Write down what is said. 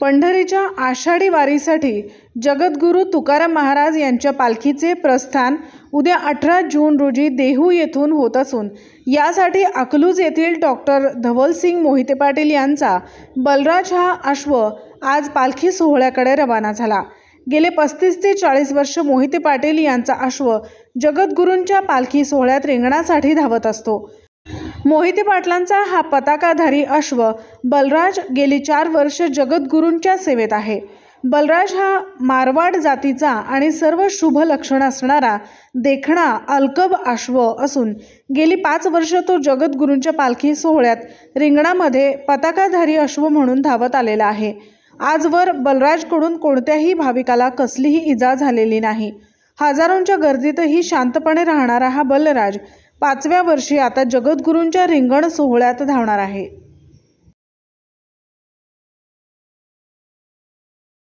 पंढरीच्या आषाढी वारीसाठी जगद्गुरू तुकाराम महाराज यांच्या पालखीचे प्रस्थान उद्या 18 जून रोजी देहू येथून होत असून यासाठी अकलूज येथील डॉक्टर धवलसिंग मोहिते पाटील यांचा बलराज हा अश्व आज पालखी सोहळ्याकडे रवाना झाला। गेले 35 ते 40 वर्ष मोहिते पाटील यांचा अश्व जगद्गुरूंच्या पालखी सोहळ्यात रिंगणासाठी धावत असतो। मोहिते पाटलांचा हा पताकाधारी अश्व बलराज गेली 4 वर्ष जगद्गुरूंच्या सेवेत आहे। बलराज हा मारवाड जातीचा आणि सर्व शुभ लक्षण असणारा देखणा अलकब अश्व असून गेली 5 वर्ष तो जगद्गुरूंच्या पालखी सोहळ्यात रिंगणामध्ये पताकाधारी अश्व म्हणून धावत आलेला आहे। आजवर बलराजकडून कोणत्याही भाविकाला कसलीही इजा झालेली नाही। हजारोंच्या गर्दीतही शांतपणे राहणारा हा बलराज 5व्या वर्षी आता जगद्गुरूंच्या रिंगण सोहळ्यात धावणार आहे।